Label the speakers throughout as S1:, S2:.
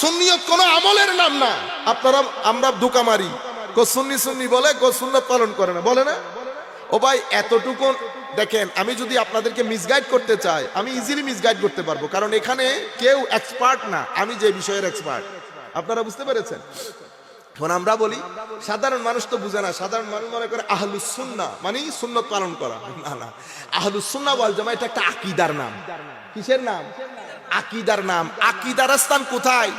S1: সুন্নিয়ত কোনো আমলের নাম না। আপনারা আমরা ধোঁকা মারি, কো সুন্নি সুন্নি বলে, কো সুন্নত পালন করে না, বলে না? ও ভাই এতটুকু দেখেন, আমি যদি আপনাদেরকে মিসগাইড করতে চাই, আমি ইজিলি মিসগাইড করতে পারবো, কারণ এখানে কেউ এক্সপার্ট না, আমি যে বিষয়ের এক্সপার্ট। আপনারা বুঝতে পেরেছেন? এখন আমরা বলি সাধারণ মানুষ তো বুঝে না, সাধারণ মানুষ মনে করে আহলুস সুন্নাহ মানে সুন্নত পালন করা। না না, আহলুস সুন্নাহ ওয়াল জামাত এটা একটা আকীদার নাম। কিসের নাম? আকীদার নাম। আকীদার স্থান কোথায়?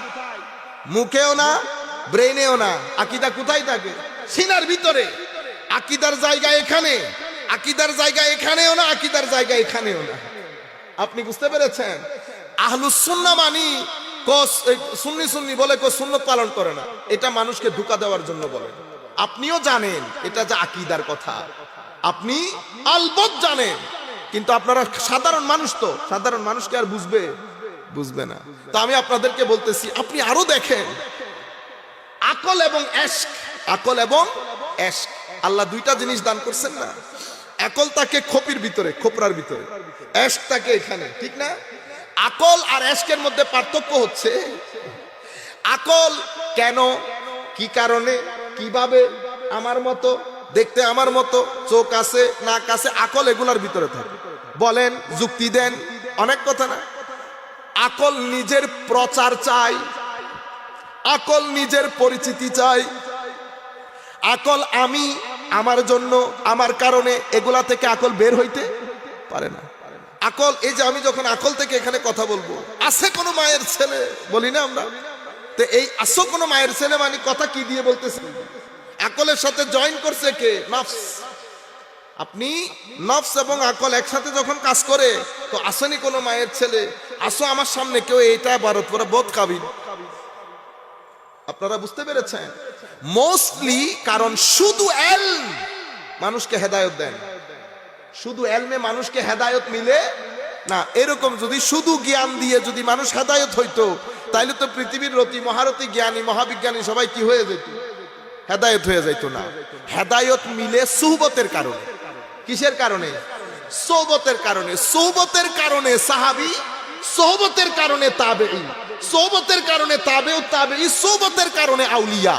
S1: মুখেও না, ব্রেনেও না। আকীদা কোথায় থাকে? সিনার ভিতরে। আকীদার জায়গা এখানে, আকীদার জায়গা এখানেও না, আকীদার জায়গা এখানেও না। আপনি বুঝতে পেরেছেন? আহলুস সুন্নাহ মানি সুন্নি সুন্নি বলে কো সুন্নত পালন করে না, এটা মানুষকে ধোঁকা দেওয়ার জন্য বলে। আপনিও জানেন এটা যে আকীদার কথা, আপনি আলবত জানেন, কিন্তু আপনারা সাধারণ মানুষ, তো সাধারণ মানুষকে আর বুঝবে না। তো আমি আপনাদেরকে বলতেছি, আপনি আরো দেখেন আকল এবং এশক, আকল এবং এশক, আল্লাহ দুইটা জিনিস দান করছেন না? আকল তাকে খোপির ভিতরে, খোপরার ভিতরে, এশক তাকে এখানে, ঠিক না? আকল আর এশকের মধ্যে পার্থক্য হচ্ছে আকল কেন, কি কারণে, কিভাবে, আমার মতো দেখতে, আমার মতো চোখ আছে, নাক আছে, আকল এগুলার ভিতরে থাকে। বলেন, যুক্তি দেন, অনেক কথা না? আকল নিজের প্রচার চাই, আকল নিজের পরিচিতি চাই, আকল আমি, আমার জন্য, আমার কারণে, এগুলা থেকে আকল বের হইতে পারে না। আকল, এই যে আমি যখন আকল থেকে এখানে কথা বলবো, আছে কোনো মায়ের ছেলে বলি না আমরা, তো এই আসো কোনো মায়ের ছেলে মানে কথা কি দিয়ে বলতেছে? আকলের সাথে জয়েন করছে কে? নফস। আপনি নফস এবং আকল একসাথে যখন কাজ করে, তো আসেনি কোনো মায়ের ছেলে, আসো আমার সামনে কেউ এটা ভারত পরে বোধ কাবিল। আপনারা বুঝতে পেরেছেন? মোস্টলি কারণ শুধু এলম মানুষকে হেদায়েত দেন, শুধু এলমে মানুষকে হেদায়েত মিলে না। এরকম যদি শুধু জ্ঞান দিয়ে যদি মানুষ হেদায়েত হইতো, তাইলে তো পৃথিবীর রতি মহারতি জ্ঞানী মহাবিজ্ঞানী সবাই কি হয়ে যেত? হেদায়েত হয়ে যাইতো না। হেদায়েত মিলে সুহবতের কারণে। কিসের কারণে? সোহবতের কারণে। সোহবতের কারণে সাহাবী, সোহবতের কারণে তাবেঈ, সোহবতের কারণে তাবেউ তাবেঈ, সোহবতের কারণে আউলিয়া।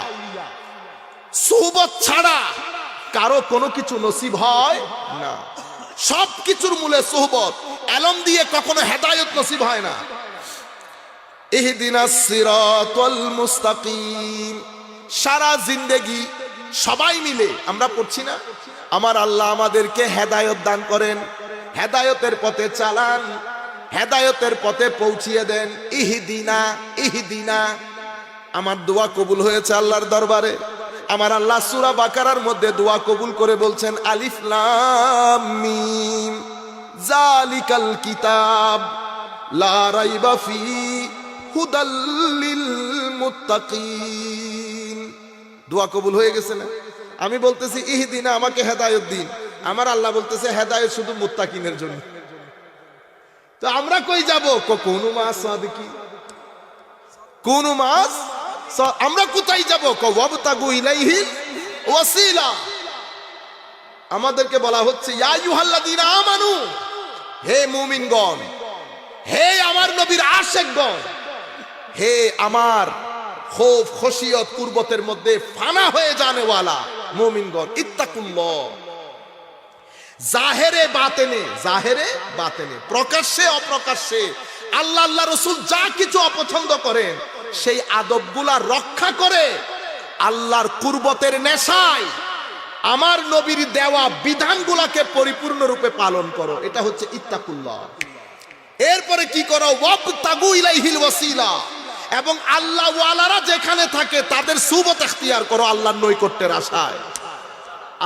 S1: সোহবত ছাড়া কারো কোনো কিছু নসিব হয় না। সব কিছুর মূলে সোহবত। এলম দিয়ে কখনো হেদায়েত নসিব হয় না। ইহদিনাস সিরাতাল মুস্তাকিম, সারা জিন্দেগি সবাই মিলে আমরা পড়ছি না, আমার আল্লাহ আমাদেরকে হেদায়েত দান করেন, হেদায়েতের পথে চালান, হেদায়েতের পথে পৌঁছিয়ে দেন। ইহদিনা, ইহদিনা। আমার দোয়া কবুল হয়েছে আল্লাহর দরবারে। আমার আল্লাহ সূরা বাকারার মধ্যে দোয়া কবুল করে বলছেন, আলিফ লাম মিম যালিকাল কিতাব লা রাইবা ফি হুদাল লিল মুত্তাকিন। দোয়া কবুল হয়ে গেছে না? আমি বলতেছি ইহদিনা, আমাকে হেদায়েত দিন, আমার আল্লাহ বলতেছে হেদায়েত শুধু মুত্তাকিনের জন্য। তো আমরা কই যাব? কোন মাস সাদিকি, কোন মাস, আমরা কোথায় যাব? ওয়াবতাগু ইলাইহিল ওয়াসিলা। আমাদেরকে বলা হচ্ছে ইয়া আইয়ুহাল্লাযীনা আমানু, হে মুমিনগণ, হে আমার নবীর আশিকগণ, হে আমার খৌফ খশিয়ত কুরবতের মধ্যে ফানা হয়ে জানেওয়ালা মুমিনগণ, ইত্তাকুল্লাহ। জাহেরে বাতেনে, জাহেরে বাতেনে, প্রকাশ্যে অপ্রকাশ্যে আল্লাহ আল্লাহ রাসূল যা কিছু অপছন্দ করেন সেই আদবগুলা রক্ষা করে আল্লাহর কুরবতের নেশায় আমার নবীর দেওয়া বিধানগুলাকে পরিপূর্ণরূপে পালন করো। এটা হচ্ছে ইত্তাকুল্লাহ। এরপরে কি করো? ওয়াবতাগু ইলাইহিল ওয়াসিলা। এবং আল্লাহ ওয়ালারা যেখানে থাকে তাদের সুবত ইখতিয়ার করো আল্লাহর নৈকট্যের আশায়,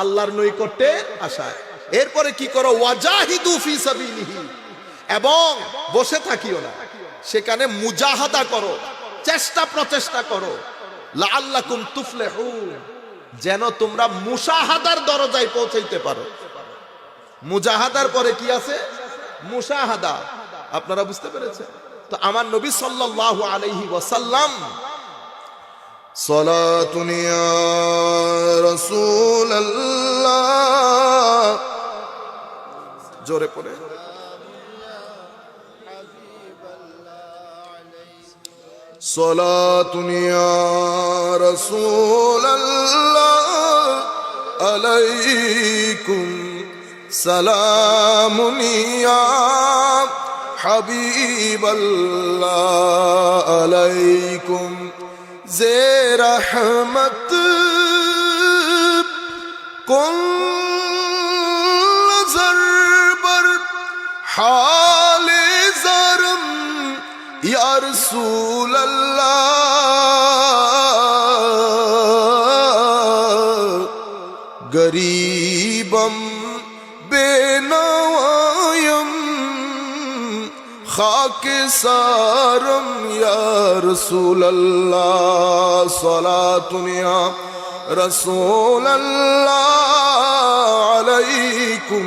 S1: আল্লাহর নৈকট্যের আশায়। এরপরে কি করো? ওয়াজাহিদু ফি সাবিলিহি। এবং বসে থাকিও না, সেখানে মুজাহাদা করো, চেষ্টা প্রচেষ্টা করো। লাআল্লাকুম তুফলিহুন, যেন তোমরা মুশাহাদার দরজায় পৌঁছাইতে পারো। মুজাহাদার পরে কি আছে? মুশাহাদা। আপনারা বুঝতে পেরেছেন? তো আমার নবী সাল্লাল্লাহু আলাইহি ওয়াসাল্লাম, সালাতুন ইয়া রাসূলুল্লাহ, জোরে পড়ে, সালাতুন ইয়া রাসূলাল্লাহ আলাইকুম সালামুন ইয়া হাবিবাল্লাহ আলাইকুম যে রহমত কুন জরবর হালে জরম ইয়া রাসূলাল্লাহ গরীবম বেনওয়ায়ম খাকে সারম ইয়া রাসূলাল্লাহ সালাতুন ইয়া রাসূলাল্লাহ আলাইকুম